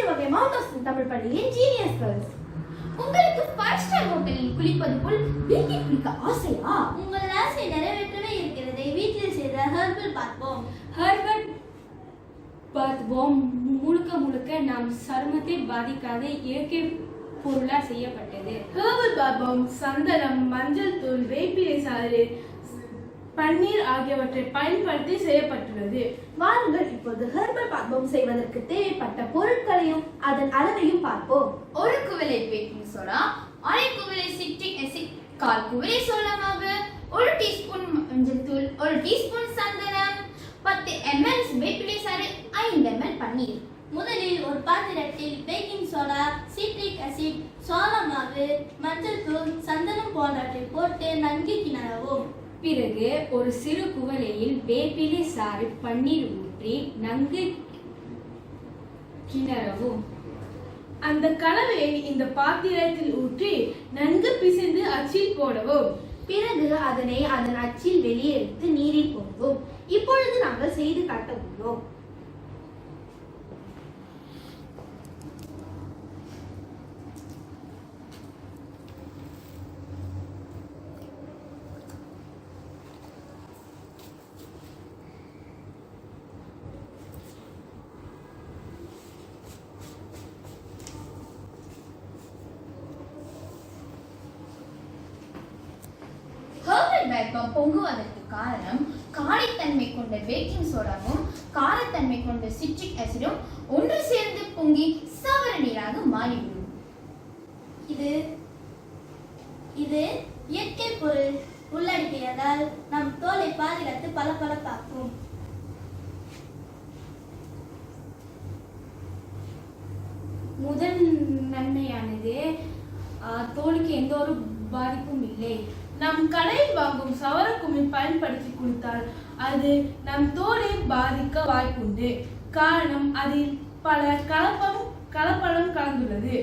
வகை மவுண்ட் தமிழ் பள்ளியின் genius girls. உங்களுக்கு 5 ஸ்டார் ஹோட்டலில் குளிப்பது போல் வீட்டில் குளிக்க ஆசையா? உங்கள் ஆசை நிறைவேற்றவே இருக்கிறதை வீட்டில் செய்த ஹெர்பல் பார்ப்போம். ஹெர்பல் பாத்போம் முழுக்க நம் சருமத்தை பாதிக்காத இயற்கை பொருளா செய்யப்பட்டது. ஹெர்பல் பாத்போம் சந்தனம், மஞ்சள் தூள், வேப்பிலை சாறு, பன்னீர் ஆகியவற்றை பயன்படுத்தி செய்யப்பட்டுள்ளது. வாருங்கள் இப்போது ஹெர்பல் பாத்போம் செய்வதற்கு தேவைப்பட்ட பொருட்களையும் அதன் அளவையும் பார்ப்போம். 1 குவளை பேக்கிங் சோடா, 1/2 குவளை சிட்ரிக் ஆசிட், 1/4 குவளை சோளா மாவு, 1 டீஸ்பூன் மஞ்சள் தூள், 1 டீஸ்பூன் சந்தனம், 10 ml வேப்பிலை சாறு, 5 ml பன்னீர். முதலில் ஒரு பாத்திரத்தில் baking soda, citric acid, chola மாவு, மஞ்சள் தூள், சந்தனம் போன்றவற்றை போட்டு நன்கு கிளறவும். பிறகு ஒரு சிறு குவளையில் வேப்பிலை சாறு, பன்னீர் ஊற்றி நன்கு கிளறவும். அந்த கலவையை இந்த பாத்திரத்தில் ஊற்றி நன்கு பிசைந்து அச்சில் போடவும். பிறகு அதனை அதன் அச்சில் வெளியே எடுத்து நீரில் போடவும். இப்பொழுது நாங்கள் செய்து காட்ட உள்ளோம். ஹெர்பல் பாத்போம் பொங்குவதற்கு காரணம் காரைத்தன்மை கொண்ட பேக்கிங் சோடாவும் காரத்தன்மை கொண்ட சிட்ரிக் ஆசிடும் ஒன்று சேர்ந்து பொங்கி சவர நீராக மாறிவிடும். இது இயற்கை பொருள் உள்ளடக்கியதால் நம் தோலை பாதுகாத்து பளபளப்பாக்கும். முதல் நன்மையானது தோலுக்கு எந்த ஒரு பாதிப்பும் இல்லை. நம் கடையில் வாங்கும் சவரக்குமிழ் பயன்படுத்தி குளித்தால் அது நம் தோலை பாதிக்க வாய்ப்புண்டு. காரணம் அதில் பல கலப்படம் கலந்துள்ளது.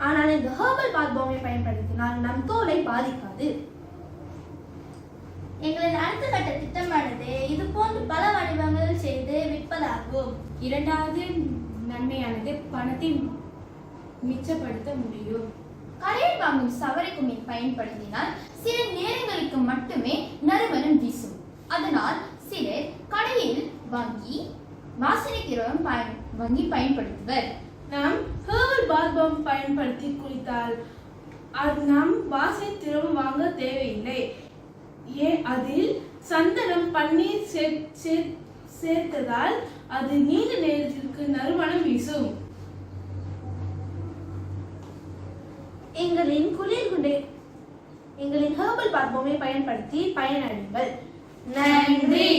ஆனால் இந்த ஹெர்பல் பாத்போமை பயன்படுத்தினால் நம் தோலை பாதிக்காது. எங்களின் அடுத்த கட்ட திட்டமானது இது போன்று பல வடிவங்கள் செய்து விற்பதாகும். இரண்டாவது நன்மையானது பணத்தை மிச்சப்படுத்த முடியும். கடையில் வாங்கும் சவரக்குமிழ் பயன்படுத்தினால் சில நேரங்களுக்கு மட்டுமே நறுமணம் வீசும். அதனால் சிலர் கடையில் வாங்கி வாசனை திரவம் வாங்கி பயன்படுத்துவர். நாம் ஹெர்பல் பாத்போம் பயன்படுத்தி குளித்தால் நாம் வாசனை திரவம் வாங்க தேவையில்லை. அதில் சந்தனம், பன்னீர் சேர்த்ததால் அது நீண்ட நேரத்திற்கு நறுமணம் வீசும். எங்களின் ஹெர்பல் பாத்போமை பயன்படுத்தி பயனடைங்கள். நன்றி.